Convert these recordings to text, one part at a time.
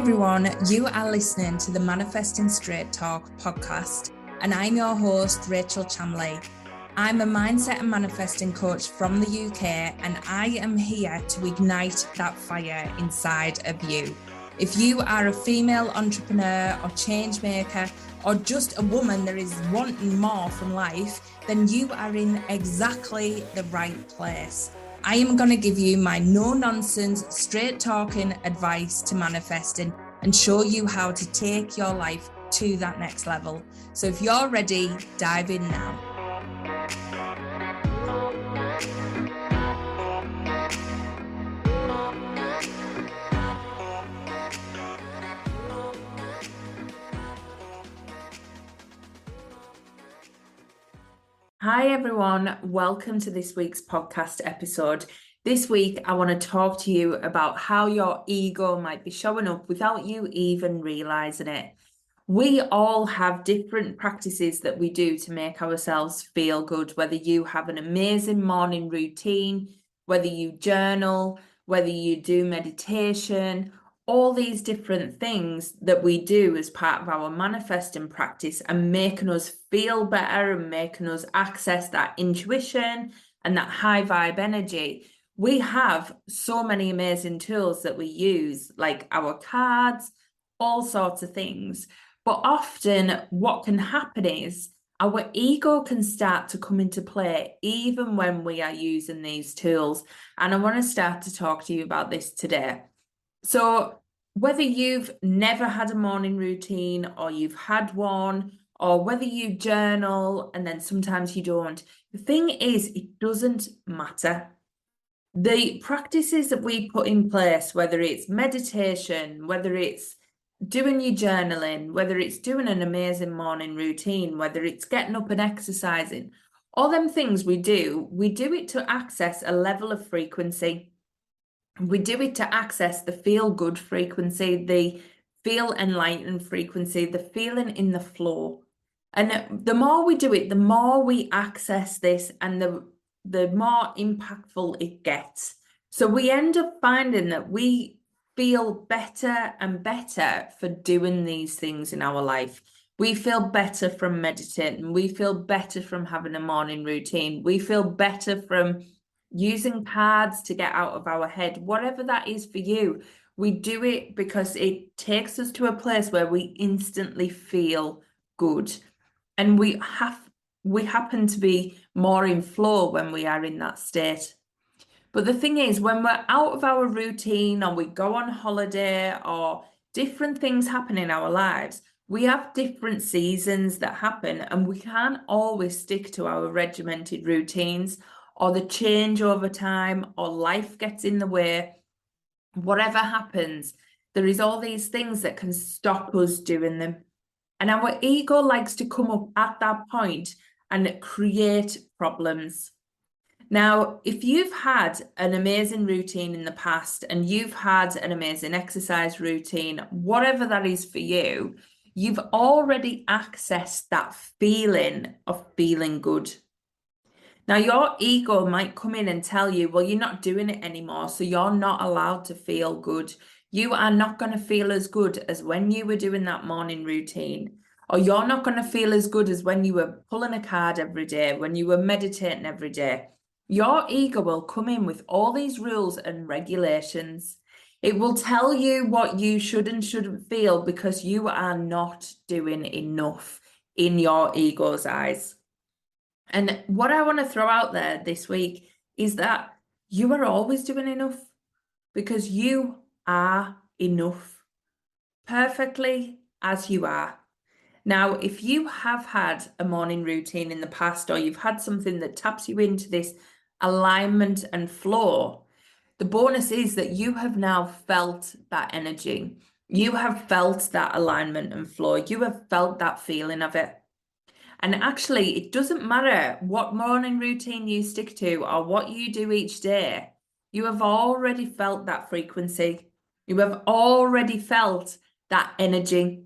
everyone, you are listening to the Manifesting Straight Talk podcast, and I'm your host, Rachel Chamley. I'm a mindset and manifesting coach from the UK, and I am here to ignite that fire inside of you. If you are a female entrepreneur or change maker, or just a woman that is wanting more from life, then you are in exactly the right place. I am going to give you my no-nonsense, straight-talking advice to manifesting and show you how to take your life to that next level. So if you're ready, dive in now. Hi everyone, welcome to this week's podcast episode. This week I want to talk to you about how your ego might be showing up without you even realizing it. We all have different practices that we do to make ourselves feel good, whether you have an amazing morning routine, whether you journal, whether you do meditation, all these different things that we do as part of our manifesting practice and making us feel better and making us access that intuition and that high vibe energy. We have so many amazing tools that we use, like our cards, all sorts of things. But often what can happen is our ego can start to come into play even when we are using these tools. And I want to start to talk to you about this today. So whether you've never had a morning routine or you've had one, or whether you journal and then sometimes you don't, the thing is, it doesn't matter. The practices that we put in place, whether it's meditation, whether it's doing your journaling, whether it's doing an amazing morning routine, whether it's getting up and exercising, all them things we do it to access a level of frequency. We do it to access the feel good frequency, the feel enlightened frequency, the feeling in the flow. And the more we do it, the more we access this and the more impactful it gets. So we end up finding that we feel better and better for doing these things in our life. We feel better from meditating. We feel better from having a morning routine. We feel better from using cards to get out of our head, whatever that is for you. We do it because it takes us to a place where we instantly feel good. And we happen to be more in flow when we are in that state. But the thing is, when we're out of our routine or we go on holiday or different things happen in our lives, we have different seasons that happen and we can't always stick to our regimented routines, or the change over time, or life gets in the way. Whatever happens, there is all these things that can stop us doing them. And our ego likes to come up at that point and create problems. Now, if you've had an amazing routine in the past and you've had an amazing exercise routine, whatever that is for you, you've already accessed that feeling of feeling good. Now, your ego might come in and tell you, well, you're not doing it anymore, so you're not allowed to feel good. You are not going to feel as good as when you were doing that morning routine, or you're not going to feel as good as when you were pulling a card every day, when you were meditating every day. Your ego will come in with all these rules and regulations. It will tell you what you should and shouldn't feel because you are not doing enough in your ego's eyes. And what I want to throw out there this week is that you are always doing enough, because you are enough perfectly as you are. Now, if you have had a morning routine in the past, or you've had something that taps you into this alignment and flow, the bonus is that you have now felt that energy. You have felt that alignment and flow. You have felt that feeling of it. And actually, it doesn't matter what morning routine you stick to or what you do each day. You have already felt that frequency. You have already felt that energy.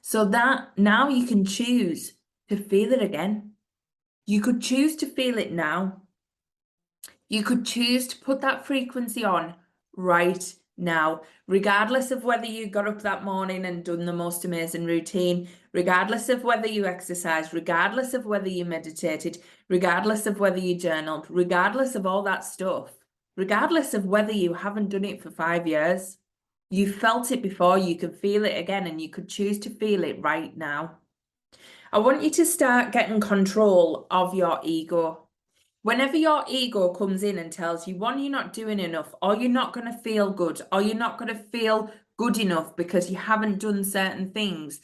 So that now you can choose to feel it again. You could choose to feel it now. You could choose to put that frequency on right now. Regardless of whether you got up that morning and done the most amazing routine, regardless of whether you exercised, regardless of whether you meditated, regardless of whether you journaled, regardless of all that stuff, regardless of whether you haven't done it for 5 years, you felt it before, you can feel it again, and you could choose to feel it right now. I want you to start getting control of your ego. Whenever your ego comes in and tells you, one, you're not doing enough, or you're not going to feel good, or you're not going to feel good enough because you haven't done certain things,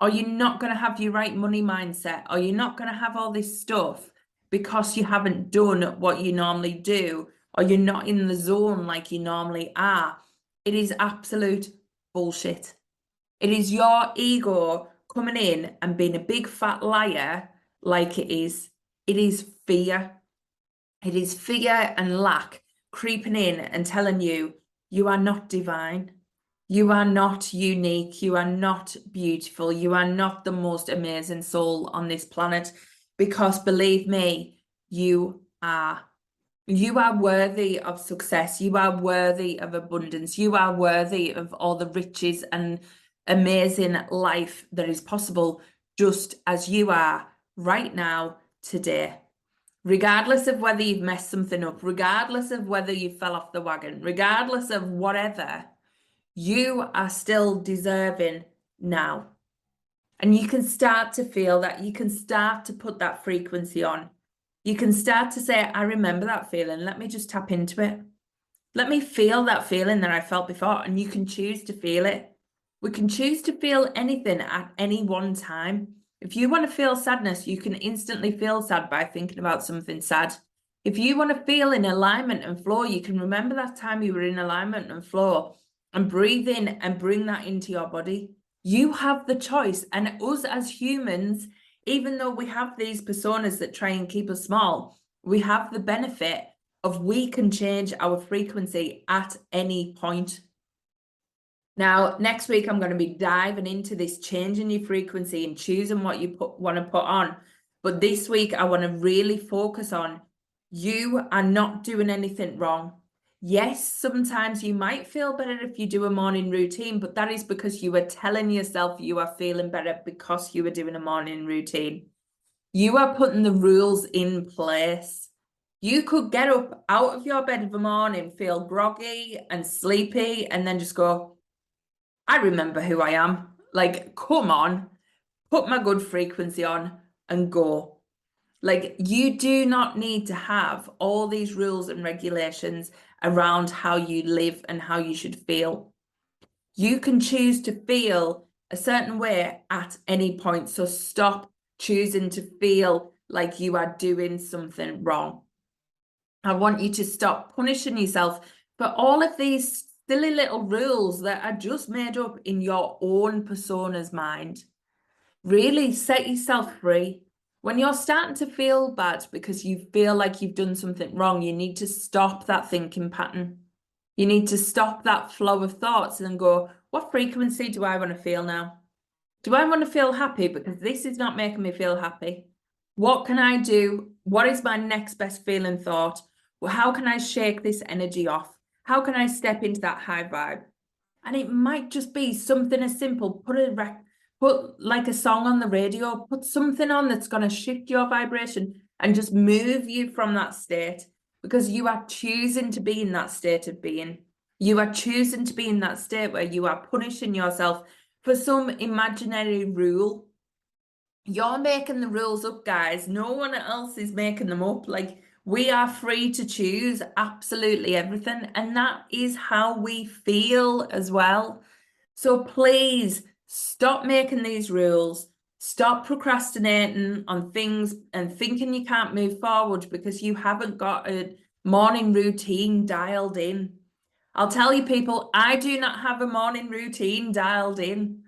or you're not going to have your right money mindset, or you're not going to have all this stuff because you haven't done what you normally do, or you're not in the zone like you normally are, it is absolute bullshit. It is your ego coming in and being a big fat liar like it is. It is fear. It is fear and lack creeping in and telling you, you are not divine. You are not unique. You are not beautiful. You are not the most amazing soul on this planet. Because believe me, you are. You are worthy of success. You are worthy of abundance. You are worthy of all the riches and amazing life that is possible just as you are right now, today. Regardless of whether you've messed something up, regardless of whether you fell off the wagon, regardless of whatever, you are still deserving now. And you can start to feel that, you can start to put that frequency on. You can start to say, I remember that feeling. Let me just tap into it. Let me feel that feeling that I felt before. And you can choose to feel it. We can choose to feel anything at any one time. If you want to feel sadness, you can instantly feel sad by thinking about something sad. If you want to feel in alignment and flow, you can remember that time you were in alignment and flow and breathe in and bring that into your body. You have the choice. And us as humans, even though we have these personas that try and keep us small, we have the benefit of we can change our frequency at any point. Now, next week, I'm going to be diving into this changing your frequency and choosing what you want to put on. But this week, I want to really focus on you are not doing anything wrong. Yes, sometimes you might feel better if you do a morning routine, but that is because you are telling yourself you are feeling better because you are doing a morning routine. You are putting the rules in place. You could get up out of your bed of a morning, feel groggy and sleepy, and then just go, I remember who I am. Like, come on, put my good frequency on and go. Like, you do not need to have all these rules and regulations around how you live and how you should feel. You can choose to feel a certain way at any point. So stop choosing to feel like you are doing something wrong. I want you to stop punishing yourself for all of these silly little rules that are just made up in your own persona's mind. Really set yourself free. When you're starting to feel bad because you feel like you've done something wrong, you need to stop that thinking pattern. You need to stop that flow of thoughts and go, what frequency do I want to feel now? Do I want to feel happy? Because this is not making me feel happy. What can I do? What is my next best feeling thought? Well, how can I shake this energy off? How can I step into that high vibe? And it might just be something as simple. Put like a song on the radio, put something on that's going to shift your vibration and just move you from that state, because you are choosing to be in that state of being. You are choosing to be in that state where you are punishing yourself for some imaginary rule. You're making the rules up, guys. No one else is making them up. Like, we are free to choose absolutely everything. And that is how we feel as well. So please stop making these rules. Stop procrastinating on things and thinking you can't move forward because you haven't got a morning routine dialed in. I'll tell you, people, I do not have a morning routine dialed in.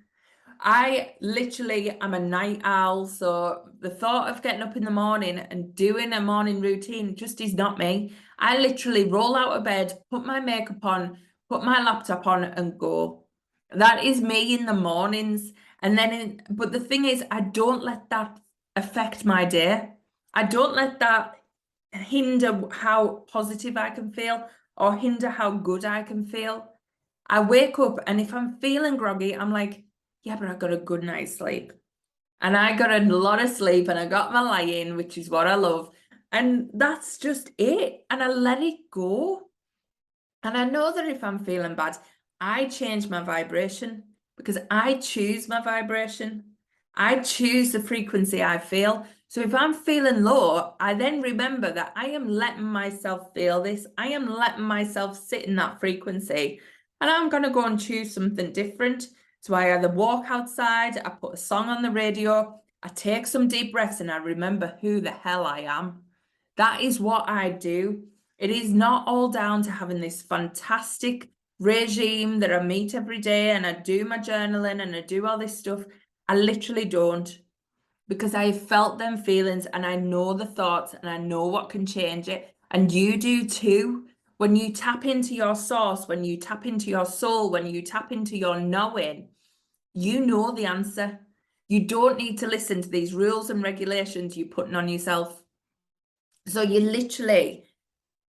I literally am a night owl, so the thought of getting up in the morning and doing a morning routine just is not me. I literally roll out of bed, put my makeup on, put my laptop on and go. That is me in the mornings. And then, but the thing is, I don't let that affect my day. I don't let that hinder how positive I can feel or hinder how good I can feel. I wake up and if I'm feeling groggy, I'm like, yeah, but I got a good night's sleep. And I got a lot of sleep and I got my lie-in, which is what I love. And that's just it. And I let it go. And I know that if I'm feeling bad, I change my vibration because I choose my vibration. I choose the frequency I feel. So if I'm feeling low, I then remember that I am letting myself feel this. I am letting myself sit in that frequency. And I'm going to go and choose something different. So I either walk outside, I put a song on the radio, I take some deep breaths, and I remember who the hell I am. That is what I do. It is not all down to having this fantastic regime that I meet every day and I do my journaling and I do all this stuff. I literally don't, because I have felt them feelings and I know the thoughts and I know what can change it. And you do too. When you tap into your source, when you tap into your soul, when you tap into your knowing, you know the answer. You don't need to listen to these rules and regulations you're putting on yourself. So you literally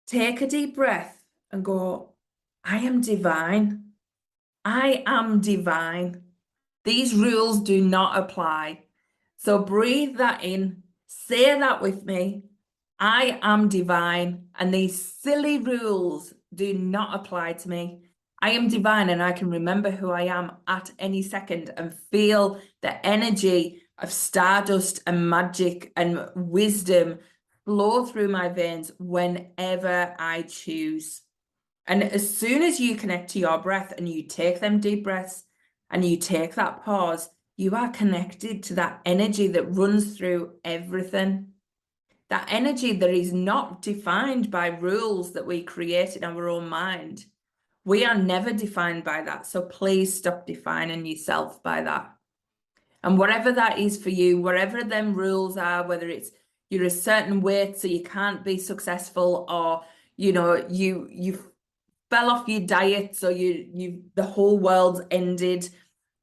take a deep breath and go, I am divine. I am divine. These rules do not apply. So breathe that in, say that with me. I am divine, and these silly rules do not apply to me. I am divine, and I can remember who I am at any second and feel the energy of stardust and magic and wisdom flow through my veins whenever I choose. And as soon as you connect to your breath and you take them deep breaths and you take that pause, you are connected to that energy that runs through everything. That energy that is not defined by rules that we create in our own mind. We are never defined by that. So please stop defining yourself by that. And whatever that is for you, wherever them rules are, whether it's you're a certain weight so you can't be successful, or you fell off your diet so the whole world's ended,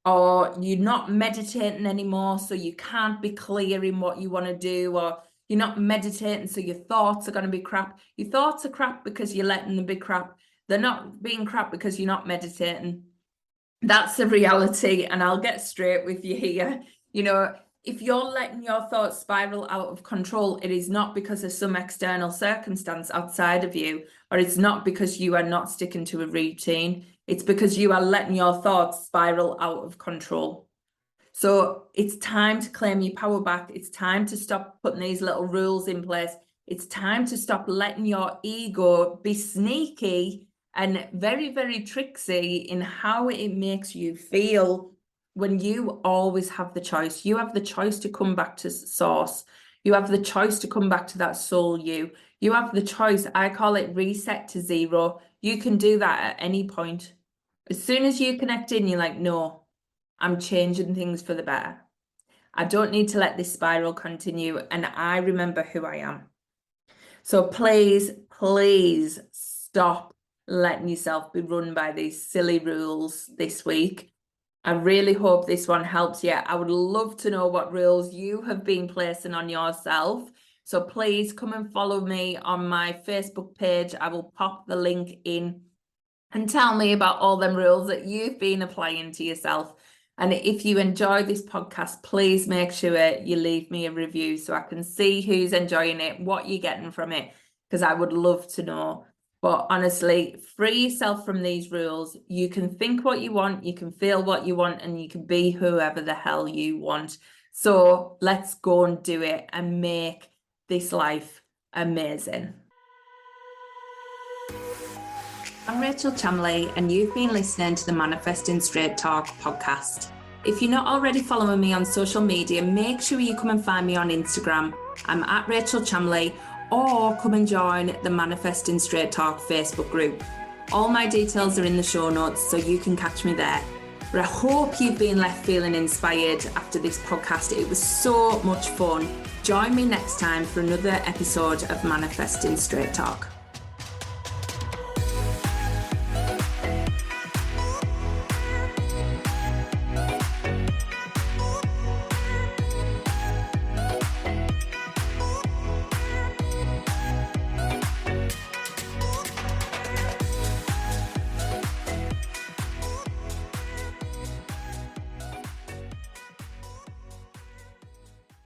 or you're not meditating anymore so you can't be clear in what you want to do, or you're not meditating so your thoughts are going to be crap. Your thoughts are crap because you're letting them be crap. They're not being crap because you're not meditating. That's the reality, and I'll get straight with you here. If you're letting your thoughts spiral out of control, it is not because of some external circumstance outside of you, or it's not because you are not sticking to a routine. It's because you are letting your thoughts spiral out of control. So it's time to claim your power back. It's time to stop putting these little rules in place. It's time to stop letting your ego be sneaky and very, very tricksy in how it makes you feel, when you always have the choice. You have the choice to come back to source. You have the choice to come back to that soul you. You have the choice. I call it reset to zero. You can do that at any point. As soon as you connect in, you're like, no, I'm changing things for the better. I don't need to let this spiral continue, and I remember who I am. So please, please stop letting yourself be run by these silly rules this week. I really hope this one helps you. I would love to know what rules you have been placing on yourself. So please come and follow me on my Facebook page. I will pop the link in, and tell me about all them rules that you've been applying to yourself. And if you enjoy this podcast, please make sure you leave me a review so I can see who's enjoying it, what you're getting from it, because I would love to know. But honestly, free yourself from these rules. You can think what you want, you can feel what you want, and you can be whoever the hell you want. So let's go and do it and make this life amazing. I'm Rachel Chamley, and you've been listening to the Manifesting Straight Talk podcast. If you're not already following me on social media, make sure you come and find me on Instagram. I'm at Rachel Chamley, or come and join the Manifesting Straight Talk Facebook group. All my details are in the show notes, so you can catch me there. But I hope you've been left feeling inspired after this podcast. It was so much fun. Join me next time for another episode of Manifesting Straight Talk.